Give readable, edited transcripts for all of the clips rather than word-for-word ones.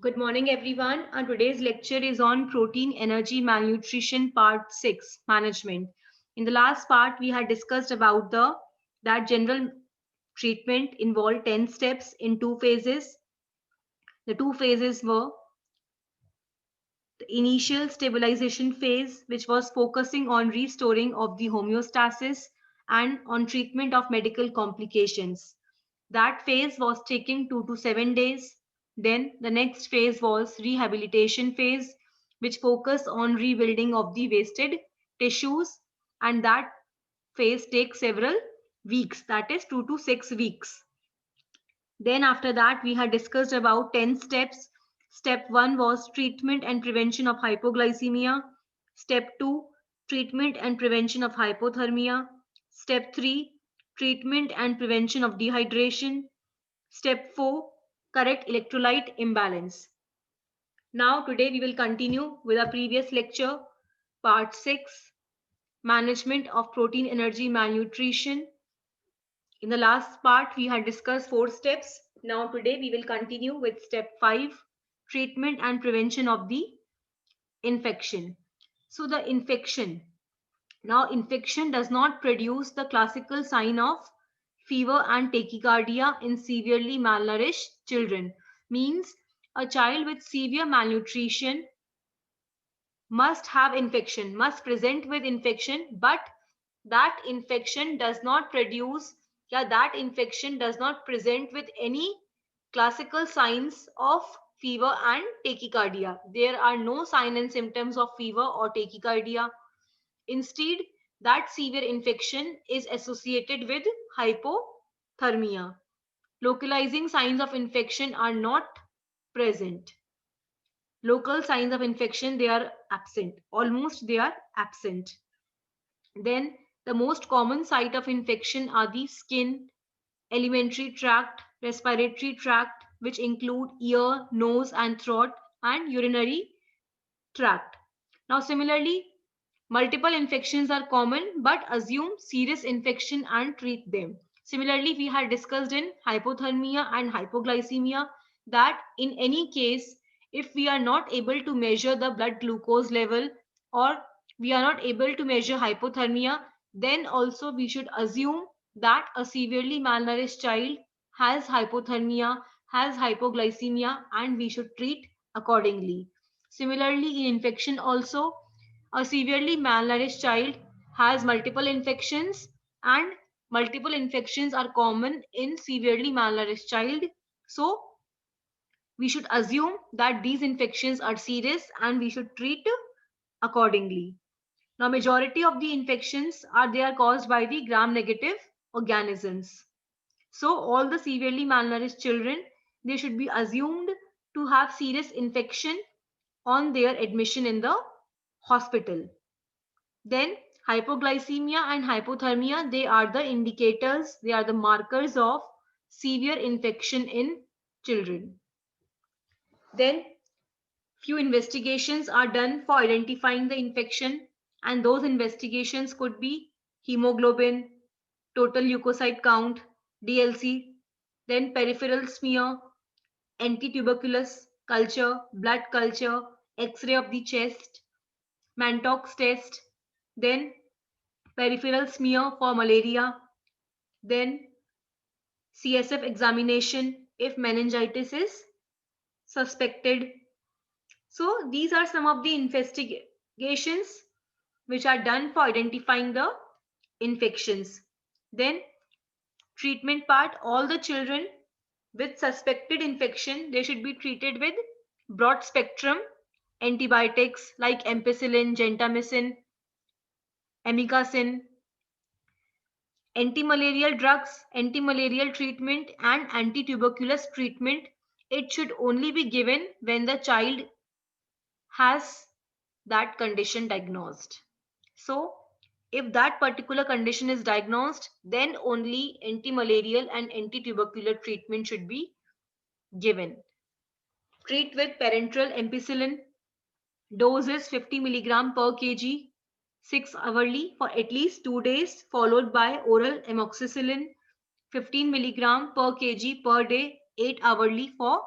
Good morning, everyone. Our today's lecture is on protein, energy, malnutrition, part 6, management. In the last part, we had discussed about that general treatment involved 10 steps in two phases. The two phases were the initial stabilization phase, which was focusing on restoring of the homeostasis and on treatment of medical complications. That phase was taking 2 to 7 days. Then the next phase was rehabilitation phase, which focused on rebuilding of the wasted tissues, and that phase takes several weeks, that is 2 to 6 weeks. Then after that, we had discussed about 10 steps. Step 1 was treatment and prevention of hypoglycemia. Step 2, treatment and prevention of hypothermia. Step 3, treatment and prevention of dehydration. Step 4, correct electrolyte imbalance. Now today we will continue with our previous lecture, part 6, management of protein energy malnutrition. In the last part, we had discussed 4 steps. Now today we will continue with step 5, treatment and prevention of the infection. So the infection. Now infection does not produce the classical sign of fever and tachycardia in severely malnourished children. Means a child with severe malnutrition must have infection, must present with infection, but that infection does not produce, that infection does not present with any classical signs of fever and tachycardia. There are no sign and symptoms of fever or tachycardia. Instead, that severe infection is associated with hypothermia. Localizing signs of infection are not present. Local signs of infection, they are absent. Almost they are absent. Then the most common site of infection are the skin, alimentary tract, respiratory tract, which include ear, nose and throat, and urinary tract. Now similarly, multiple infections are common, but assume serious infection and treat them. Similarly, we had discussed in hypothermia and hypoglycemia that in any case, if we are not able to measure the blood glucose level or we are not able to measure hypothermia, then also we should assume that a severely malnourished child has hypothermia, has hypoglycemia, and we should treat accordingly. Similarly, in infection also, a severely malnourished child has multiple infections, and multiple infections are common in severely malnourished child. So we should assume that these infections are serious and we should treat accordingly. Now majority of the infections are caused by the gram negative organisms. So all the severely malnourished children, they should be assumed to have serious infection on their admission in the hospital. Then hypoglycemia and hypothermia, they are the indicators, they are the markers of severe infection in children. Then few investigations are done for identifying the infection, and those investigations could be hemoglobin, total leukocyte count, DLC, then peripheral smear, anti-tuberculous culture, blood culture, X-ray of the chest, Mantox test, then peripheral smear for malaria, then CSF examination if meningitis is suspected. So these are some of the investigations which are done for identifying the infections. Then treatment part, all the children with suspected infection, they should be treated with broad spectrum antibiotics like ampicillin, gentamicin, amikacin, anti-malarial drugs, anti-malarial treatment and anti-tuberculous treatment. It should only be given when the child has that condition diagnosed. So if that particular condition is diagnosed, then only anti-malarial and anti-tubercular treatment should be given. Treat with parenteral ampicillin. Dose is 50 milligram per kg, 6 hourly for at least 2 days, followed by oral amoxicillin, 15 milligram per kg per day, 8 hourly for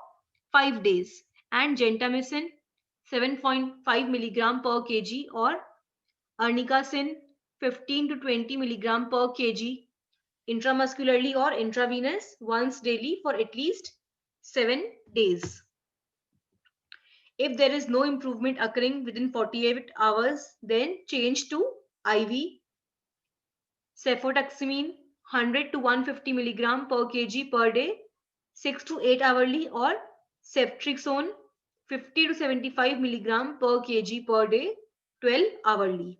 5 days. and gentamicin 7.5 milligram per kg, or arnicacin 15 to 20 milligram per kg intramuscularly or intravenous once daily for at least 7 days. If there is no improvement occurring within 48 hours, then change to IV cefotaximine 100 to 150 milligram per kg per day, 6 to 8 hourly, or ceftriaxone 50 to 75 milligram per kg per day, 12 hourly.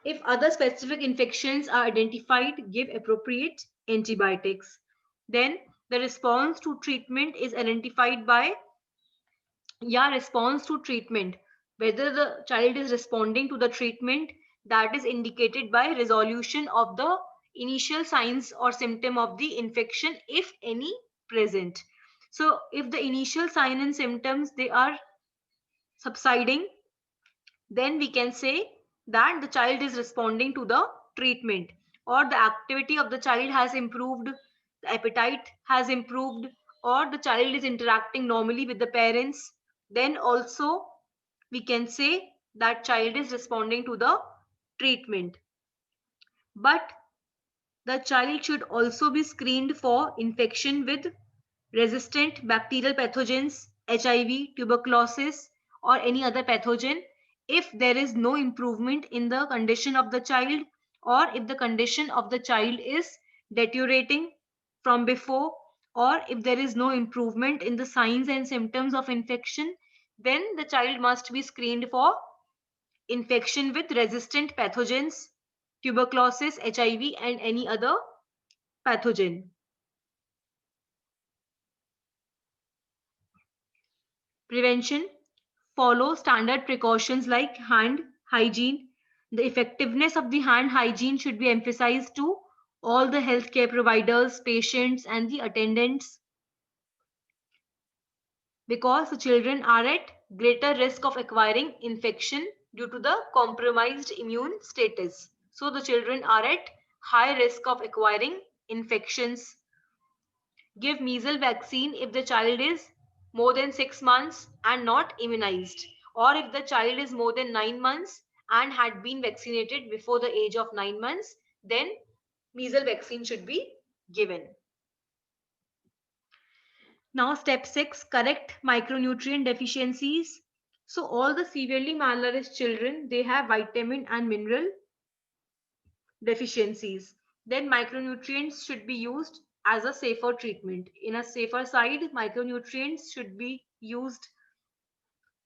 If other specific infections are identified, give appropriate antibiotics. Then the response to treatment is identified by response to treatment. Whether the child is responding to the treatment, that is indicated by resolution of the initial signs or symptom of the infection, if any present. So if the initial sign and symptoms they are subsiding, then we can say that the child is responding to the treatment, or the activity of the child has improved, the appetite has improved, or the child is interacting normally with the parents. Then also we can say that child is responding to the treatment. But the child should also be screened for infection with resistant bacterial pathogens, HIV, tuberculosis, or any other pathogen if there is no improvement in the condition of the child, or if the condition of the child is deteriorating from before, or if there is no improvement in the signs and symptoms of infection, then the child must be screened for infection with resistant pathogens, tuberculosis, HIV, and any other pathogen. Prevention: follow standard precautions like hand hygiene. The effectiveness of the hand hygiene should be emphasized to all the healthcare providers, patients, and the attendants, because the children are at greater risk of acquiring infection due to the compromised immune status. So the children are at high risk of acquiring infections. Give measles vaccine if the child is more than 6 months and not immunized, or if the child is more than 9 months and had been vaccinated before the age of 9 months, then measles vaccine should be given. Now step 6, correct micronutrient deficiencies. So all the severely malnourished children, they have vitamin and mineral deficiencies. Then micronutrients should be used as a safer treatment. In a safer side, micronutrients should be used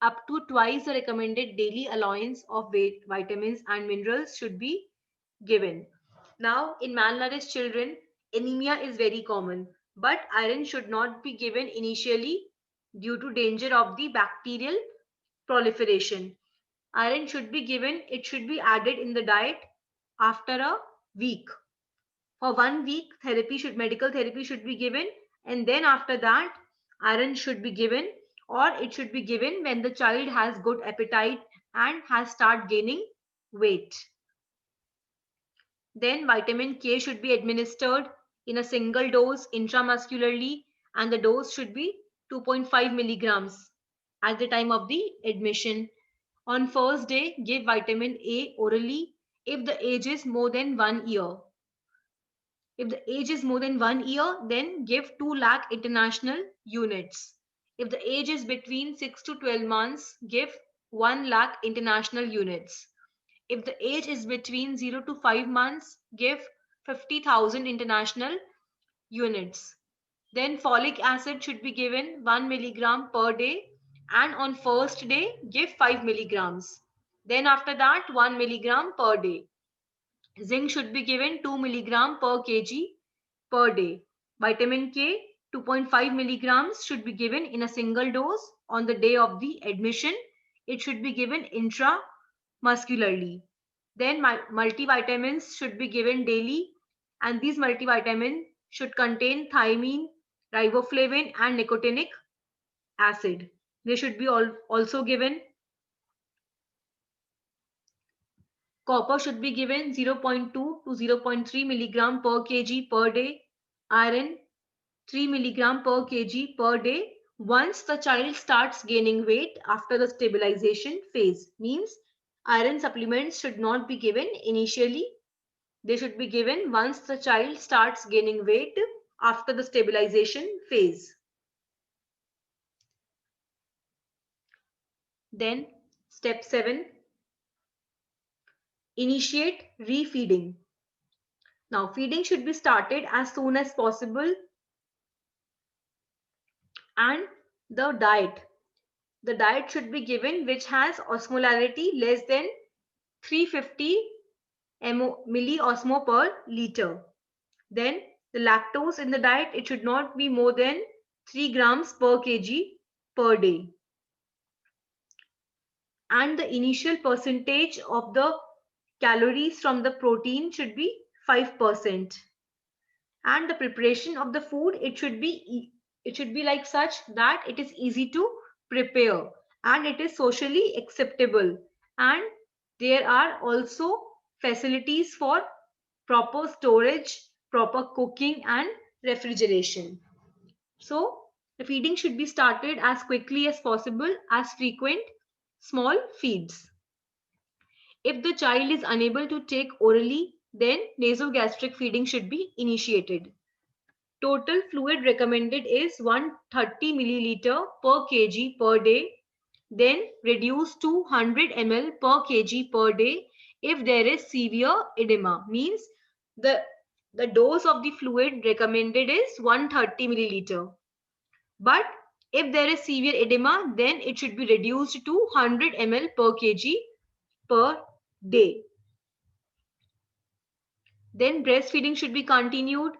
up to twice the recommended daily allowance of vitamins and minerals should be given. Now, in malnourished children, anemia is very common, but iron should not be given initially due to danger of the bacterial proliferation. Iron should be given, it should be added in the diet after a week. For 1 week, medical therapy should be given, and then after that, iron should be given, or it should be given when the child has good appetite and has start gaining weight. Then vitamin K should be administered in a single dose intramuscularly, and the dose should be 2.5 milligrams at the time of the admission. On first day, give vitamin A orally if the age is more than 1 year. If the age is more than 1 year, then give 2 lakh international units. If the age is between 6 to 12 months, give 1 lakh international units. If the age is between 0 to 5 months, give 50,000 international units. Then folic acid should be given 1 milligram per day, and on first day, give 5 milligrams. Then after that, 1 milligram per day. Zinc should be given 2 milligram per kg per day. Vitamin K 2.5 milligrams should be given in a single dose on the day of the admission. It should be given intramuscularly. Then multivitamins should be given daily, and these multivitamins should contain thiamine, riboflavin, and nicotinic acid. They should be also given. Copper should be given 0.2 to 0.3 milligram per kg per day. Iron 3 milligram per kg per day once the child starts gaining weight after the stabilization phase. Means iron supplements should not be given initially. They should be given once the child starts gaining weight after the stabilization phase. Then step 7, initiate refeeding. Now feeding should be started as soon as possible, and the diet should be given which has osmolarity less than 350 milliosmo per liter. Then the lactose in the diet, it should not be more than 3 grams per kg per day. And the initial percentage of the calories from the protein should be 5%. And the preparation of the food, it should be like such that it is easy to prepare and it is socially acceptable, and there are also facilities for proper storage, proper cooking and refrigeration. So the feeding should be started as quickly as possible as frequent small feeds. If the child is unable to take orally, then nasogastric feeding should be initiated. Total fluid recommended is 130 milliliter per kg per day, then reduced to 100 ml per kg per day if there is severe edema. Means the, the dose of the fluid recommended is 130 milliliter. But if there is severe edema, then it should be reduced to 100 ml per kg per day. Then breastfeeding should be continued.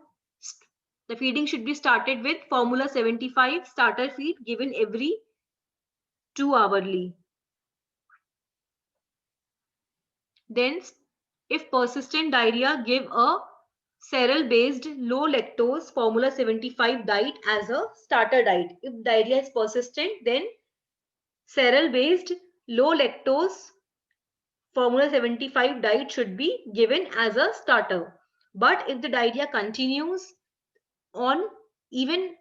The feeding should be started with formula 75 starter feed given every 2 hourly. Then if persistent diarrhea, give a cereal based low lactose formula 75 diet as a starter diet. If diarrhea is persistent, then cereal based low lactose formula 75 diet should be given as a starter. But if the diarrhea continues on even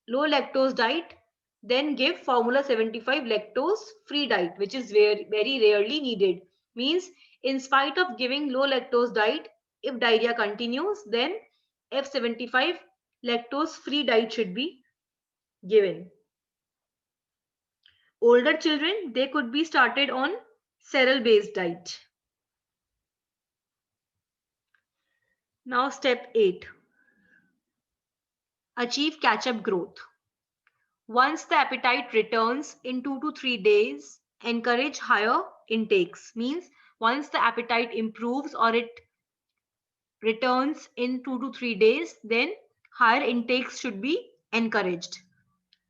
low lactose diet, then give formula 75 lactose free diet, which is very, very rarely needed. Means in spite of giving low lactose diet, if diarrhea continues, then F75 lactose free diet should be given. Older children, they could be started on cereal based diet. Now step 8, achieve catch up growth. Once the appetite returns in 2 to 3 days, encourage higher intakes. Means once the appetite improves or it returns in 2 to 3 days, then higher intakes should be encouraged.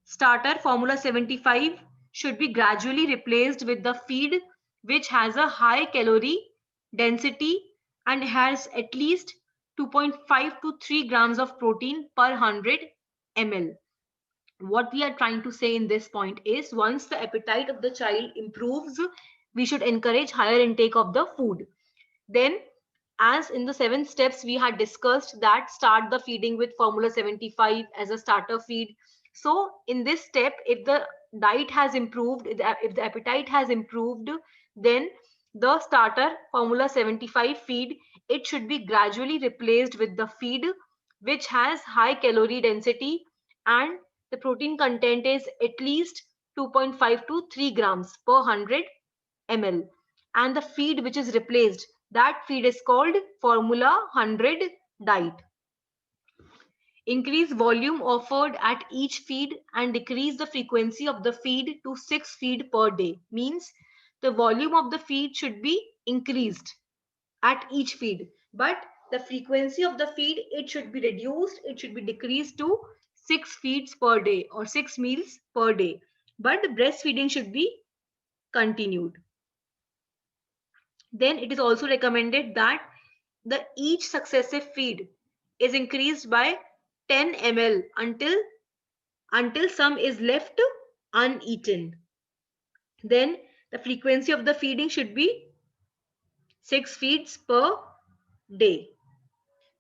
Starter formula 75 should be gradually replaced with the feed which has a high calorie density and has at least 2.5 to 3 grams of protein per 100 ml. What we are trying to say in this point is once the appetite of the child improves, we should encourage higher intake of the food. Then as in the 7 steps we had discussed that start the feeding with formula 75 as a starter feed. So in this step, if the diet has improved, if the appetite has improved, then the starter formula 75 feed, it should be gradually replaced with the feed which has high calorie density and the protein content is at least 2.5 to 3 grams per 100 ml. And the feed which is replaced, that feed is called formula 100 diet. Increase volume offered at each feed and decrease the frequency of the feed to 6 feed per day. Means the volume of the feed should be increased at each feed, but the frequency of the feed, it should be reduced, it should be decreased to 6 feeds per day or 6 meals per day, but the breastfeeding should be continued. Then it is also recommended that the each successive feed is increased by 10 ml until some is left uneaten. Then the frequency of the feeding should be 6 feeds per day.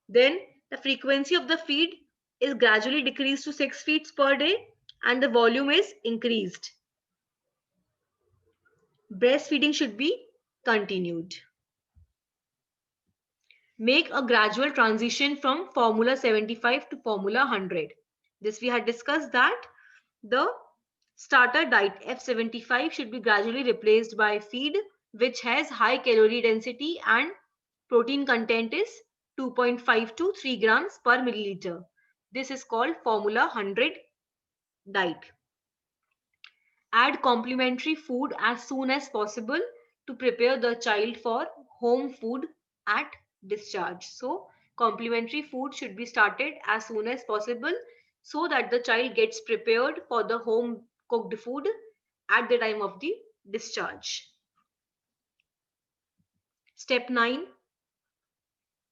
Then the frequency of the feed is gradually decreased to 6 feeds per day and the volume is increased. Breastfeeding should be continued. Make a gradual transition from formula 75 to formula 100. This we had discussed that the starter diet F75 should be gradually replaced by feed which has high calorie density and protein content is 2.5 to 3 grams per milliliter. This is called formula 100 diet. Add complementary food as soon as possible to prepare the child for home food at discharge. So complementary food should be started as soon as possible so that the child gets prepared for the home cooked food at the time of the discharge. Step 9.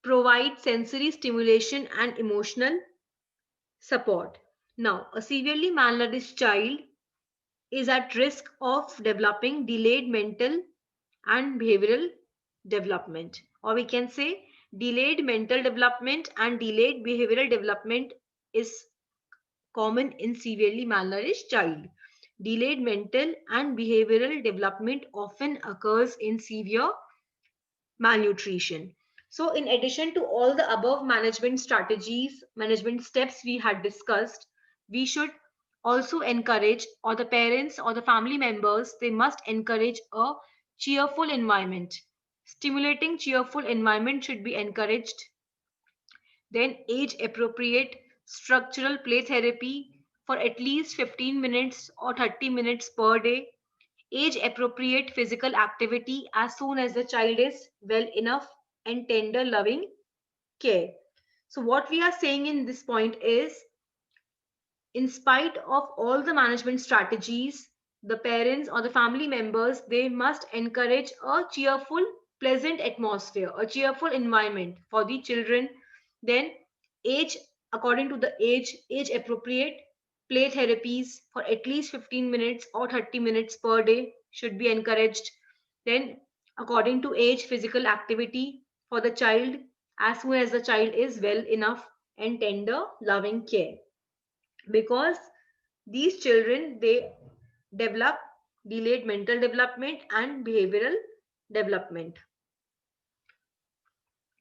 Provide sensory stimulation and emotional support. Now, a severely malnourished child is at risk of developing delayed mental and behavioral development, or we can say delayed mental development and delayed behavioral development is common in severely malnourished child. Delayed mental and behavioral development often occurs in severe malnutrition. So in addition to all the above management strategies, management steps we had discussed, we should also encourage, or the parents or the family members, they must encourage a cheerful environment. Stimulating cheerful environment should be encouraged. Then age appropriate structural play therapy for at least 15 minutes or 30 minutes per day. Age appropriate physical activity as soon as the child is well enough, and tender loving care. So what we are saying in this point is, in spite of all the management strategies, the parents or the family members, they must encourage a cheerful, pleasant atmosphere, a cheerful environment for the children. Then age, according to the age appropriate play therapies for at least 15 minutes or 30 minutes per day should be encouraged. Then according to age, physical activity for the child as soon as the child is well enough, and tender loving care, because these children, they develop delayed mental development and behavioral development.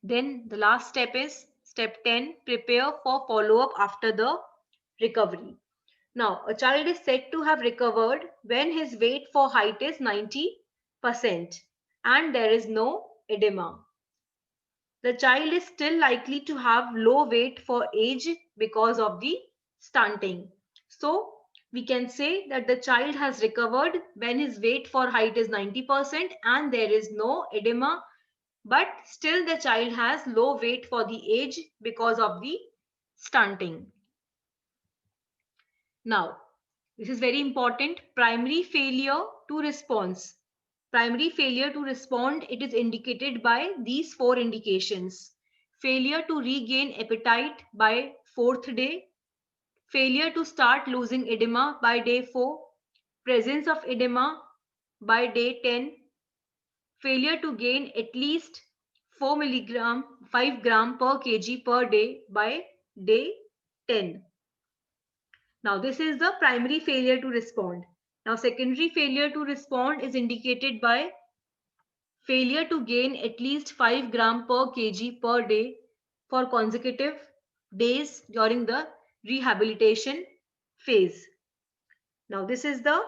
Then the last step is step 10. Prepare for follow up after the recovery. Now a child is said to have recovered when his weight for height is 90% and there is no edema. The child is still likely to have low weight for age because of the stunting. So we can say that the child has recovered when his weight for height is 90% and there is no edema, but still the child has low weight for the age because of the stunting. Now, this is very important. Primary failure to response. Primary failure to respond, it is indicated by these four indications. Failure to regain appetite by 4th day. Failure to start losing edema by day 4. Presence of edema by day 10. Failure to gain at least 4 milligram, 5 gram per kg per day by day 10. Now, this is the primary failure to respond. Now, secondary failure to respond is indicated by failure to gain at least 5 gram per kg per day for consecutive days during the rehabilitation phase. Now, this is the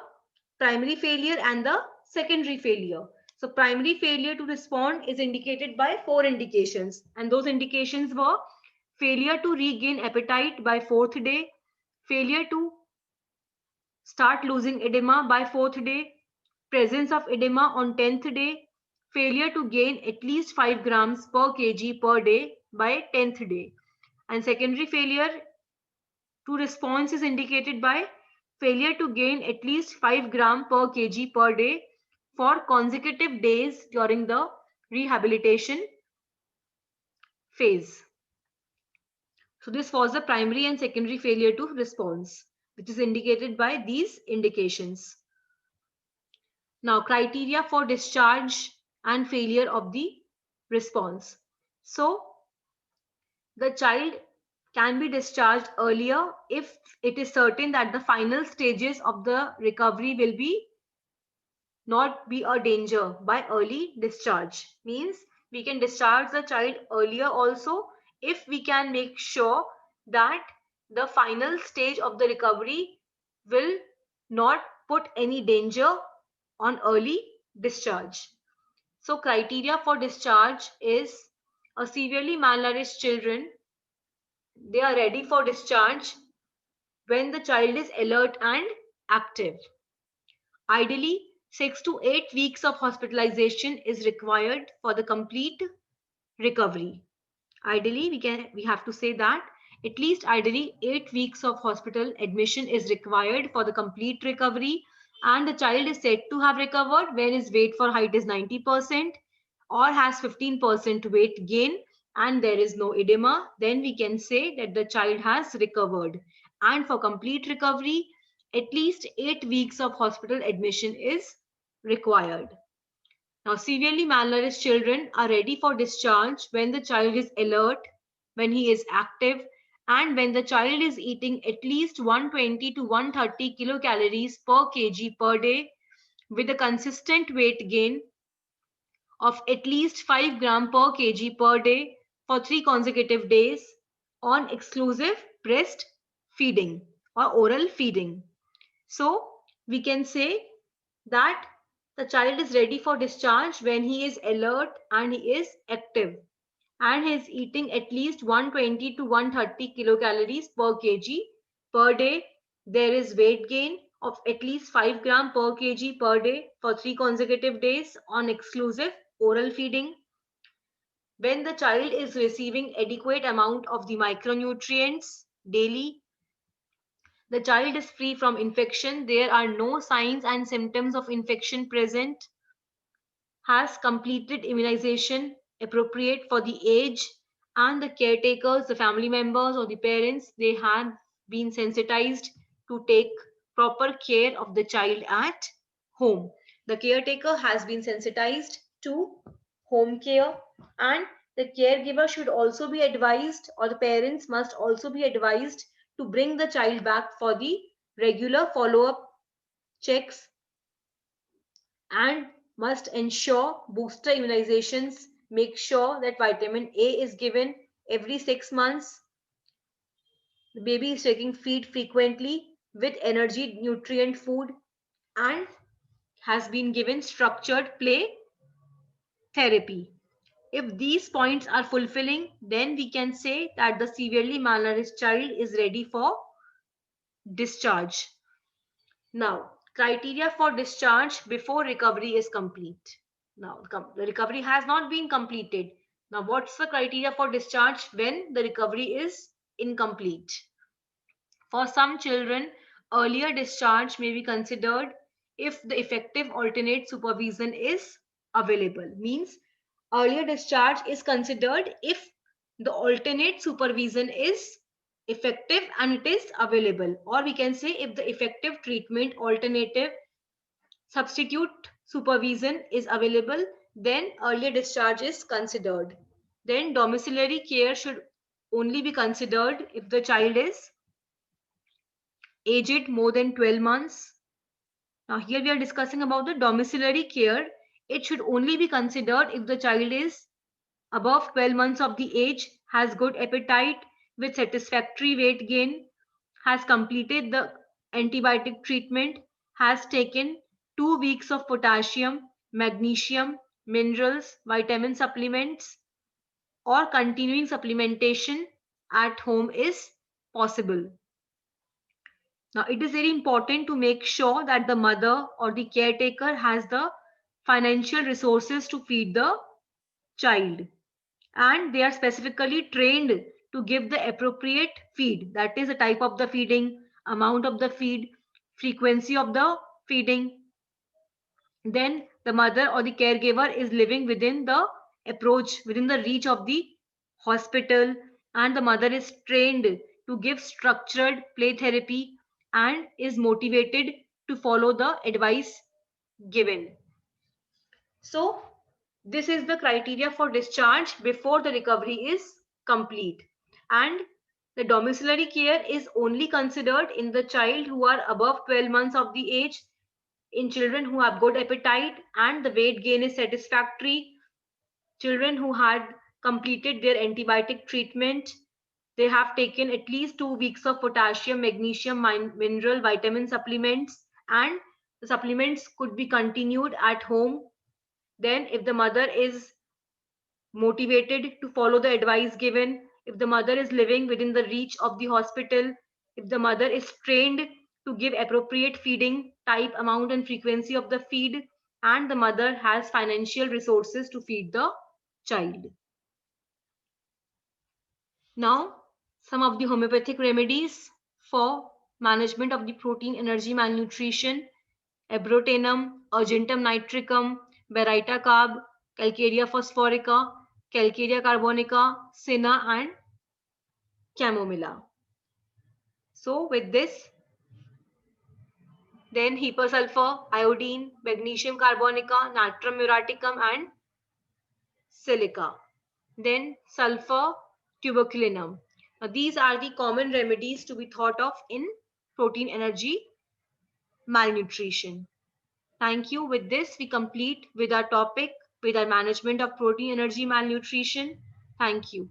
primary failure and the secondary failure. So, primary failure to respond is indicated by four indications, and those indications were failure to regain appetite by 4th day, failure to start losing edema by 4th day, presence of edema on 10th day, failure to gain at least 5 grams per kg per day by 10th day. And secondary failure to response is indicated by failure to gain at least 5 gram per kg per day for consecutive days during the rehabilitation phase. So this was the primary and secondary failure to response, which is indicated by these indications. Now, criteria for discharge and failure of the response. So, the child can be discharged earlier if it is certain that the final stages of the recovery will not be a danger by early discharge. Means we can discharge the child earlier also if we can make sure that the final stage of the recovery will not put any danger on early discharge. So criteria for discharge is a severely malnourished children, they are ready for discharge when the child is alert and active. Ideally, 6 to 8 weeks of hospitalization is required for the complete recovery. Ideally, we have to say that at least ideally 8 weeks of hospital admission is required for the complete recovery, and the child is said to have recovered when his weight for height is 90% or has 15% weight gain and there is no edema. Then we can say that the child has recovered. And for complete recovery, at least 8 weeks of hospital admission is required. Now, severely malnourished children are ready for discharge when the child is alert, when he is active, and when the child is eating at least 120 to 130 kilocalories per kg per day with a consistent weight gain of at least 5 gram per kg per day for 3 consecutive days on exclusive breast feeding or oral feeding. So, we can say that the child is ready for discharge when he is alert and he is active and he is eating at least 120 to 130 kilocalories per kg per day. There is weight gain of at least 5 gram per kg per day for 3 consecutive days on exclusive oral feeding. When the child is receiving adequate amount of the micronutrients daily, the child is free from infection, there are no signs and symptoms of infection present, has completed immunization appropriate for the age, and the caretakers, the family members or the parents, they have been sensitized to take proper care of the child at home. The caretaker has been sensitized to home care, and the caregiver should also be advised, or the parents must also be advised to bring the child back for the regular follow-up checks and must ensure booster immunizations, make sure that vitamin A is given every 6 months. The baby is taking feed frequently with energy nutrient food and has been given structured play therapy. If these points are fulfilling, then we can say that the severely malnourished child is ready for discharge. Now, criteria for discharge before recovery is complete. Now, the recovery has not been completed. Now, what's the criteria for discharge when the recovery is incomplete? For some children, earlier discharge may be considered if the effective alternate supervision is available. Means earlier discharge is considered if the alternate supervision is effective and it is available, or we can say if the effective treatment alternative substitute supervision is available, then earlier discharge is considered. Then domiciliary care should only be considered if the child is aged more than 12 months. Now here we are discussing about the domiciliary care. It should only be considered if the child is above 12 months of the age, has good appetite with satisfactory weight gain, has completed the antibiotic treatment, has taken 2 weeks of potassium, magnesium, minerals, vitamin supplements, or continuing supplementation at home is possible. Now, it is very important to make sure that the mother or the caretaker has the financial resources to feed the child, and they are specifically trained to give the appropriate feed, that is the type of the feeding, amount of the feed, frequency of the feeding. Then the mother or the caregiver is living within the approach, within the reach of the hospital, and the mother is trained to give structured play therapy and is motivated to follow the advice given. So this is the criteria for discharge before the recovery is complete. And The domiciliary care is only considered in the child who are above 12 months of the age, in children who have good appetite and the weight gain is satisfactory, children who had completed their antibiotic treatment, they have taken at least 2 weeks of potassium, magnesium, mineral, vitamin supplements, and the supplements could be continued at home. Then, if the mother is motivated to follow the advice given, if the mother is living within the reach of the hospital, if the mother is trained to give appropriate feeding type, amount, and frequency of the feed, and the mother has financial resources to feed the child. Now, some of the homeopathic remedies for management of the protein energy malnutrition: Abrotenum, Argentum nitricum, Baryta carb, Calcarea phosphorica, Calcarea carbonica, Senna, and Chamomilla. So with this, then hypersulfur, iodine, magnesium carbonica, natrum muriaticum, and silica. Then sulfur tuberculinum. Now, these are the common remedies to be thought of in protein energy malnutrition. Thank you. With this, we complete with our topic with our management of protein energy malnutrition. Thank you.